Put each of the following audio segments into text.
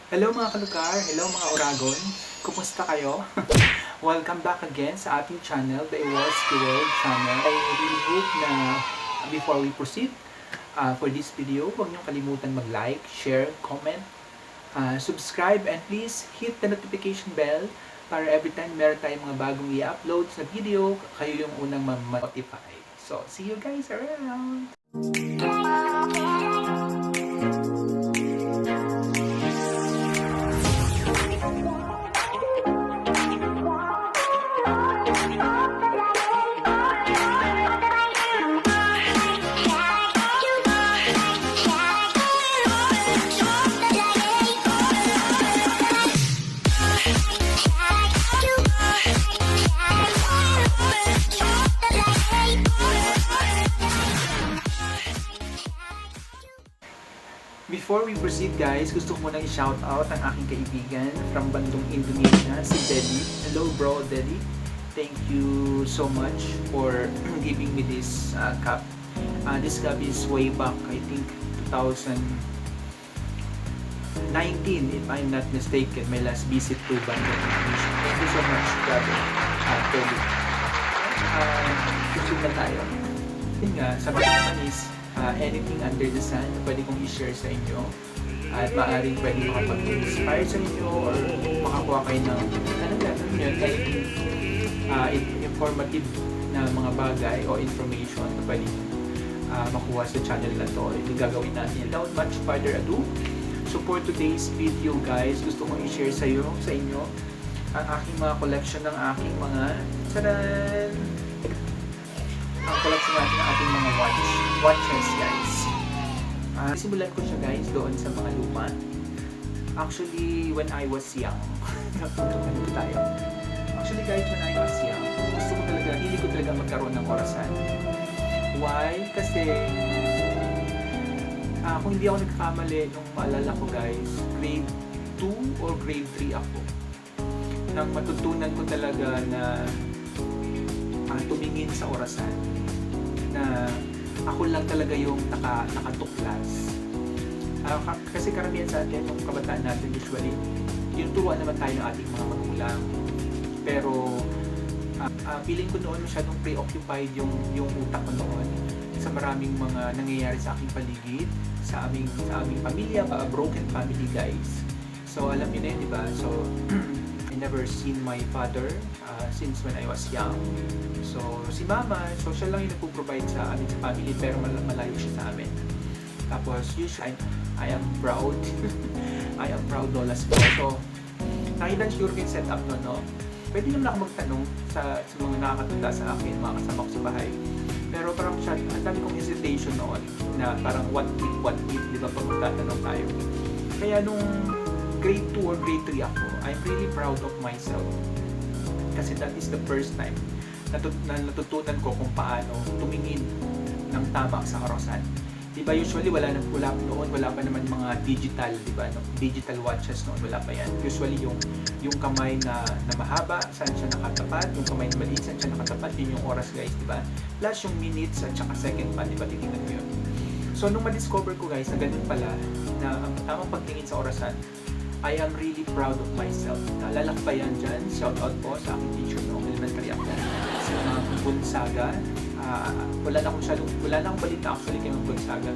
Hello mga kaLugar, hello mga Uragon, kumusta kayo? Welcome back again sa ating channel, the Awards the World channel. I really hope na before we proceed for this video, huwag niyong kalimutan mag-like, share, comment, subscribe, and please hit the notification bell para every time meron tayong mga bagong i-upload sa video, kayo yung unang ma-notify. So, see you guys around! Before we proceed guys, gusto ko munang i-shout out ang aking kaibigan from bandong Indonesia, si Deli. Hello bro, Deli. Thank you so much for giving me this cup. This cup is way back, I think 2019 if I'm not mistaken, my last visit to bandong Indonesia. Thank you so much, brother. Deli. Proceed na tayo. Yun nga, sabi ko naman is anything under the sun na pwede kong i-share sa inyo at maaaring pwede makapag-inspire sa inyo or makakuha kayo ng informative na mga bagay o information na pwede makuha sa channel na to. Ito gagawin natin. Without much further ado, so for today's video guys, gusto kong i-share sa inyo ang aking mga collection ng aking mga ang collection natin ng ating mga watches guys. Simulan ko siya guys doon sa mga luma. Actually, when I was young, nagpapagod tayo. Actually guys, when I was young, hindi ko talaga magkaroon ng orasan. Why? Kasi, kung hindi ako nagkamali, nung maalala ko guys, grade 2 or grade 3 ako. Nang matutunan ko talaga na tumingin sa orasan, na ako lang talaga yung nakatuklas. Kasi karamihan sa atin, yung kabataan natin usually, yung turuan naman tayo ng ating mga magulang. Pero feeling ko noon masyadong preoccupied yung utak ko noon sa maraming mga nangyayari sa aking paligid, sa aming pamilya, broken family guys. So alam niyo na yun, diba? So I never seen my father since when I was young. So si mama, so siya lang yung nagpo-provide sa amin sa family, pero malayo siya sa amin. Tapos usually I am proud. I am proud dolas po. So nakita siguro yung setup no. Pwede naman ako magtanong sa mga nakakatanda sa akin, mga kasama ko sa bahay. Pero parang siya, ang dami kong hesitation noon na parang what if, di ba, pag magtatanong tayo. Kaya nung grade 2 or grade 3 ako, I'm really proud of myself. Kasi that is the first time na natutunan ko kung paano tumingin ng tama sa karosan. Diba usually wala pa naman mga digital, diba? Digital watches noon, wala pa yan. Usually yung kamay na mahaba, saan siya nakatapat, yung kamay na maliit, saan siya nakatapat, yun yung oras guys, diba? Plus yung minutes at saka second pa, diba? Titingnan mo yun. So nung ma-discover ko guys na ganun pala, na ang tamang pagtingin sa orasan, I am really proud of myself. Lalakbayan dyan, shout out po sa aking teacher noong elementary ako. Si Gonzaga. Wala na akong balita actually kay Gonzaga.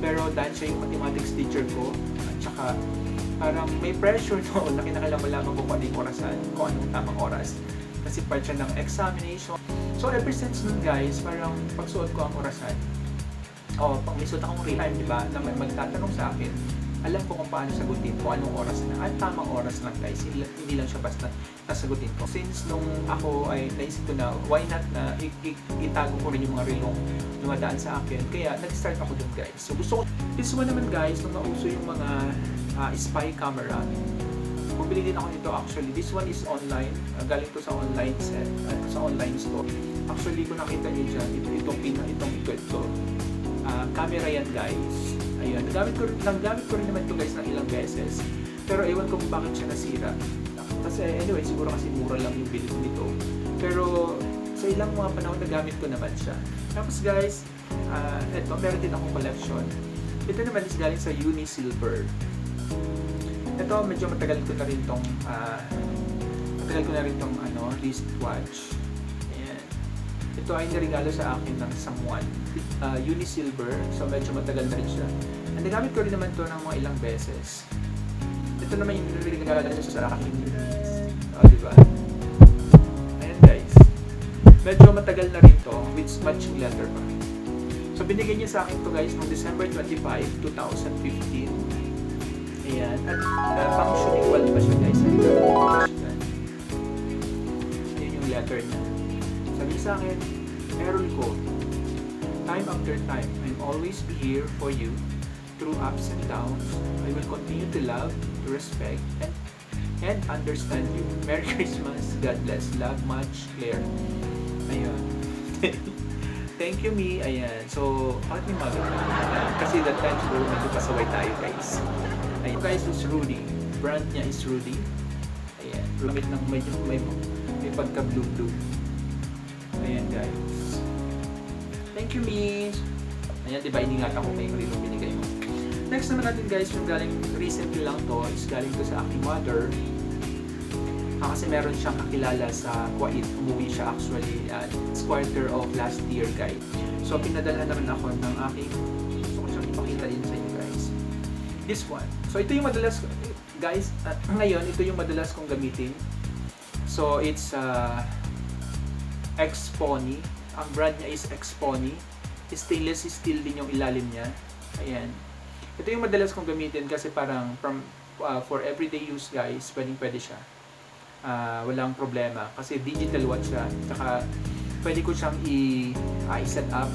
Pero dahil siya yung mathematics teacher ko, at saka parang may pressure noon na kinakailangan ko kung ano yung orasan, kung anong tamang oras. Kasi part siya ng examination. So ever since nun guys, parang pagsuot ko ang orasan, pag may suot akong real time, diba, na magtatanong sa akin, alam ko kung paano sagutin, kung anong oras na. At tamang oras lang guys, hindi lang siya basta nasagutin ko. Since nung ako ay naisip ko na, why not na itago ko rin yung mga relong lumadaan sa akin. Kaya nag-start ako dun guys. So gusto ko, this one naman guys, nung nauso yung mga spy camera, bumili din ako nito actually. This one is online, galing to sa online set, sa online store. Actually kung nakita nyo dyan, itong ito. Camera yan guys. Ayan, nagamit ko rin naman ito guys ng ilang beses. Pero ewan ko kung bakit siya nasira. Kasi anyway, siguro kasi mura lang yung bilit nito. Pero sa ilang mga panahon nagamit ko naman siya. Tapos guys, eto, meron din akong collection. Ito naman is galing sa Uni Silver. Ito, medyo matagal ko na rin tong wristwatch. Ayan. Ito ay naregalo sa akin ng someone. Uni-silver, so medyo matagal na rin siya. And nagamit ko rin naman to ng mga ilang beses. Ito naman yung naregalo siya sa aking. Diba? Ayan guys. Medyo matagal na rin to with matching letter pa. So binigay niya sa akin to guys noong December 25, 2015. Ayan. At functioning well pa siya guys. Ayan yung letter niya. Sabi niya sa akin, meron ko, time after time, I'll always be here for you through ups and downs. I will continue to love, to respect, and understand you. Merry Christmas. God bless. Love much, Claire. Ayan. Thank you, me. Ayan. So, bakit may maganda? Kasi that time siguro medyo pasaway tayo, guys. Ayan. Guys, is Rudy. Brand niya is Rudy. Ayan. Rumit ng may pagka-blue-blue. Ayan, guys. Thank you, me. Ayan, diba? Iningat ako kayo rin yung binigay mo. Next naman natin, guys, yung galing recently lang to, is galing to sa aking mother. Kasi meron siyang kakilala sa Kuwait. Umuwi siya actually at quarter of last year, guys. So, pinadala naman ako ng aking, gusto ko siyang ipakita din sa inyo, guys. This one. So, ito yung madalas, guys, ngayon, ito yung madalas kong gamitin. So, it's Expony. Ang brand niya is Expony. Stainless steel din yung ilalim niya. Ayan. Ito yung madalas kong gamitin kasi parang for everyday use, guys, pwede siya. Walang problema kasi digital watch siya. Saka pwede ko siyang i-set up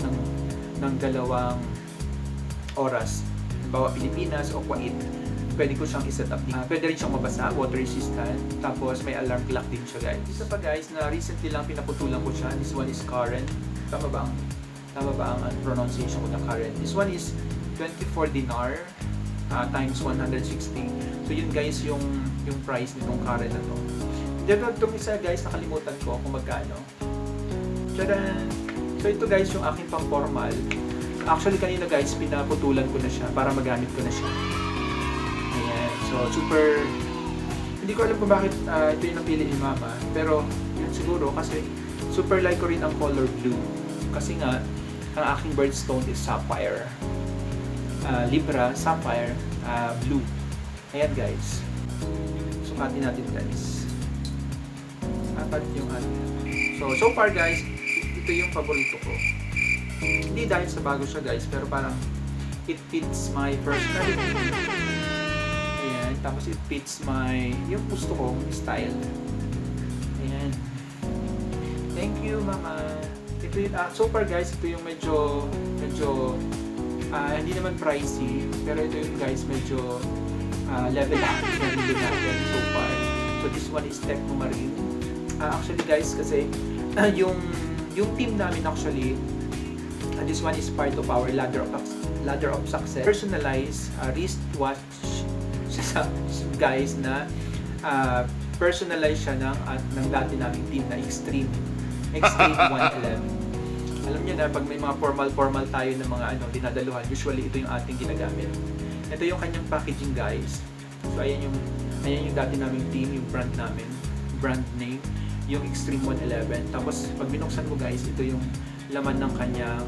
ng dalawang oras. Halimbawa Pilipinas o Kuwait. Pwede ko siyang i-set up. Pwede rin siyang mabasa, water resistant. Tapos may alarm clock din siya, guys. Isa pa, guys, na recently lang pinaputulan ko siya. This one is current. Tama ba ang pronunciation ko ng current? This one is 24 dinar times 160. So yun, guys, yung price nitong current na to. Dito itong isa, guys, nakalimutan ko kung magkano. Tcharan! So ito, guys, yung aking pang formal. Actually kanina, guys, pinaputulan ko na siya para magamit ko na siya. Ayan. So super, hindi ko alam kung bakit ito yung napili ni Mama. Pero yun siguro kasi super like ko rin ang color blue. Kasi nga, ang aking birthstone is sapphire. Libra, sapphire, blue. Ayan, guys. Sukatin natin, guys. Apat yung ano. So far, guys, ito yung paborito ko. Hindi dahil sa bago siya, guys, pero parang it fits my personality. Ayan. Tapos it fits yung gusto kong style. Ayan. Thank you, Mama. Ito yung, so far, guys, ito yung medyo hindi naman pricey, pero ito yung, guys, medyo level up natin so far. So this one is Techno Marine. Actually, guys, kasi yung team namin actually, this one is part of our ladder of success. Personalized wristwatch guys na personalized siya ng dati naming team na Extreme 111. Alam niyo na, pag may mga formal tayo ng mga dinadaluhan, usually ito yung ating ginagamit. Ito yung kanyang packaging, guys. So ayan yung dati naming team, yung brand name, yung Extreme 111. Tapos pag binuksan mo, guys, ito yung laman ng kanyang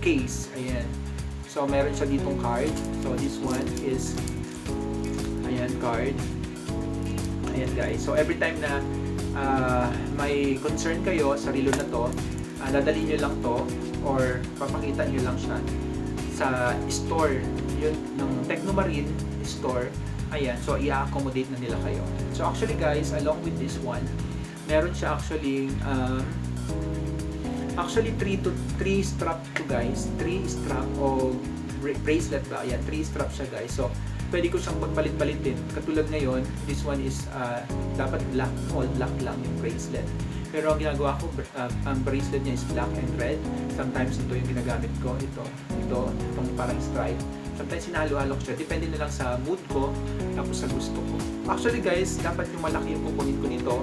case. Ayan. So meron siya ditong card. So this one is card. Ayan, guys. So every time na may concern kayo sa relo na to, dadali nyo lang to or papakita nyo lang siya sa store yun ng Techno Marine store. Ayan, so i-accommodate na nila kayo. So actually, guys, along with this one, meron siya actually 3 strap to, guys. 3 strap o bracelet ba? Ayan, 3 strap siya, guys. So pwede ko siyang pagpalit-palitin. Katulad ngayon, this one is dapat black, all black lang yung bracelet. Pero ang ginagawa ko, ang bracelet niya is black and red. Sometimes ito yung ginagamit ko, itong parang stripe. Sometimes sinahalo-halo ko siya. Depende na lang sa mood ko, tapos sa gusto ko. Actually, guys, dapat yung malaki yung kukunin ko nito.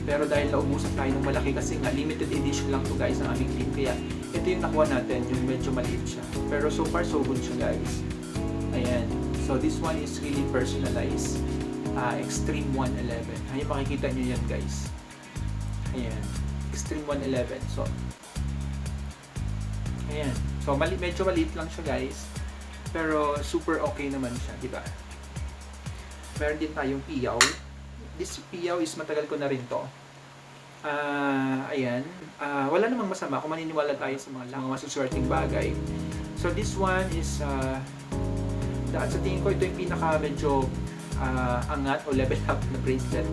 Pero dahil naubusan tayo ng malaki kasi nga limited edition lang to, guys, ng aming team. Kaya ito yung nakuha natin, yung medyo maliit siya. Pero so far, so good siya, guys. Ayan. So So this one is really personalized. Extreme 111. Ayan, makikita nyo yan guys. Ayan. Extreme 111. So, ayan. So, medyo maliit lang siya guys. Pero super okay naman siya, di ba? Meron din tayong piyaw. This piyaw is matagal ko na rin to. Ayan. Wala namang masama kung maniniwala tayo sa mga masuswerteng bagay. So, this one is sa tingin ko ito yung pinaka medyo angat o level up na bracelet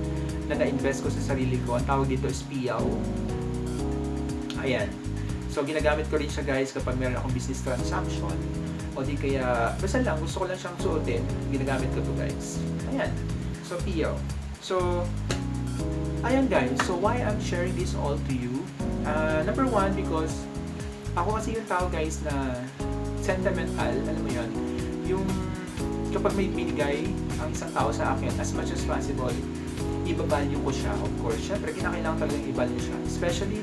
na na-invest ko sa sarili ko. Ang tawag dito is piyaw. Ayan. So, ginagamit ko rin siya guys kapag meron akong business transaction o di kaya, basta lang, gusto ko lang siyang suotin. Ginagamit ko to guys. Ayan. So, piyaw. So, ayan guys. So, why I'm sharing this all to you? Number one, because ako kasi yung tao guys na sentimental, alam mo yun, yung kapag may binigay ang isang tao sa akin, as much as possible, i-value ko siya, of course. Siyempre, kinakailangan talagang i-value siya. Especially,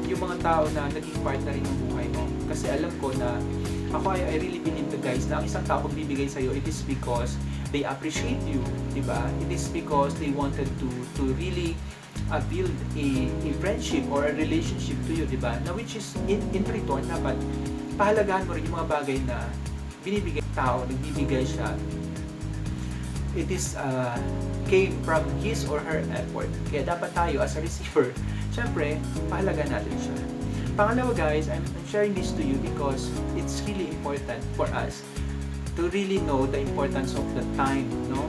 yung mga tao na naging part na rin ng buhay mo. Kasi alam ko na, ako, I really believe to guys, na ang isang tao magbibigay sa'yo, it is because they appreciate you, di ba? It is because they wanted to really build a friendship or a relationship to you, di ba? Na which is, in return, dapat pahalagahan mo rin yung mga bagay na binibigay tao, nagbibigay siya. It is came from his or her effort. Kaya dapat tayo as a receiver, syempre, pahalaga natin siya. Pangalawa guys, I'm sharing this to you because it's really important for us to really know the importance of the time, no?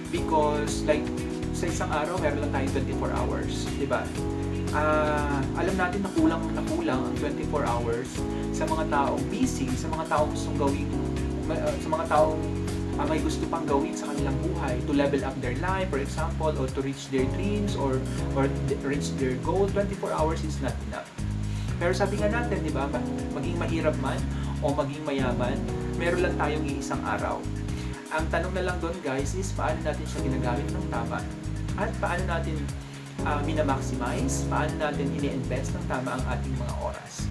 Because like sa isang araw, meron lang tayong 24 hours, di ba? Alam natin na kulang ang 24 hours sa mga taong busy, sa mga taong gustong gawin, sa mga taong may gusto pang gawin sa kanilang buhay to level up their life, for example, or to reach their dreams or reach their goal. 24 hours is not enough. Pero sabi nga natin, di ba, maging mahirap man o maging mayaman, meron lang tayong iisang araw. Ang tanong na lang doon guys is paano natin siya ginagamit ng tama at paano natin minamaximize, paano natin ini-invest ng tama ang ating mga oras.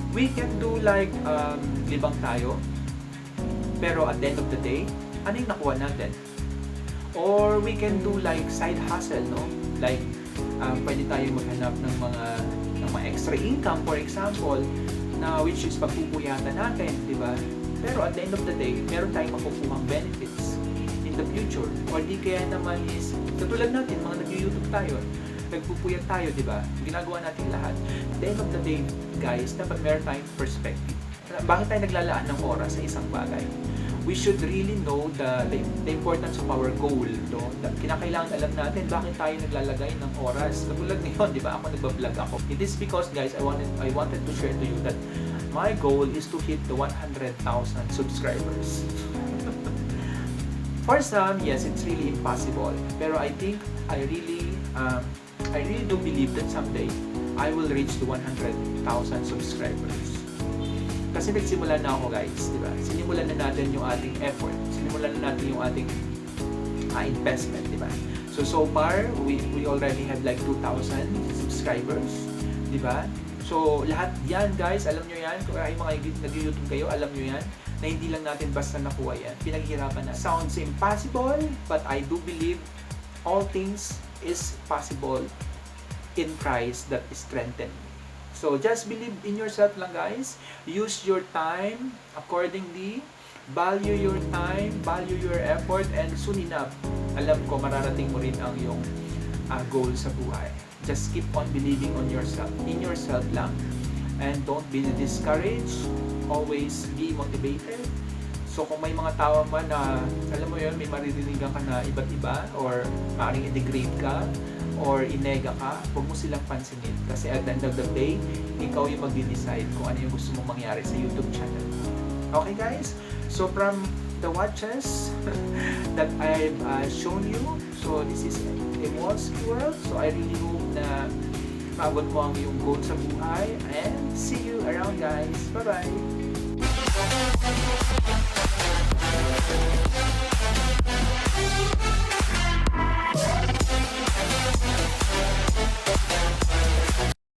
We can do like libang tayo, pero at the end of the day, ano yung nakuha natin? Or we can do like side hustle, no? Like, pwede tayo maghanap ng mga extra income, for example, na which is pagpupuyatan natin, di ba? Pero at the end of the day, meron tayong makukuhang benefits in the future. Or di kaya naman is, katulad natin, mga nag-YouTube tayo, nagpupuyat tayo, di ba? Ginagawa natin lahat. At the end of the day, guys, dapat meron tayong perspective. Bakit tayo naglalaan ng oras sa isang bagay? We should really know the importance of our goal. No? Kinakailangan alam natin bakit tayo naglalagay ng oras. Katulad ngayon, di ba? Ako nagbablog ako. It is because, guys, I wanted to share to you that my goal is to hit the 100,000 subscribers. For some, yes, it's really impossible. Pero I think I really do believe that someday I will reach the 100,000 subscribers. Kasi nagsimula na ako guys, di ba? Sinimulan na natin yung ating effort. Sinimulan na natin yung ating investment, di ba? So far, we already have like 2,000 subscribers, di ba? So, lahat yan guys, alam nyo yan, kung ay mga nag-YouTube kayo, alam nyo yan, na hindi lang natin basta nakuha yan. Pinaghirapan na. Sounds impossible, but I do believe all things is possible in Christ that strengthened me. So, just believe in yourself lang guys. Use your time accordingly. Value your time, value your effort, and soon enough, alam ko mararating mo rin ang iyong goal sa buhay. Just keep on believing on yourself, in yourself lang. And don't be discouraged. Always be motivated. So, kung may mga tao man na, alam mo yun, may maririnigan ka na iba't iba, or maaaring i-degrade ka, or inega ka, huwag mo silang pansinin. Kasi at the end of the day, ikaw yung mag-decide kung ano yung gusto mong mangyari sa YouTube channel. Okay guys? So from the watches that I've shown you, so this is a Walski world. So I really hope na maabot mo ang iyong goal sa buhay. And see you around guys. Bye-bye!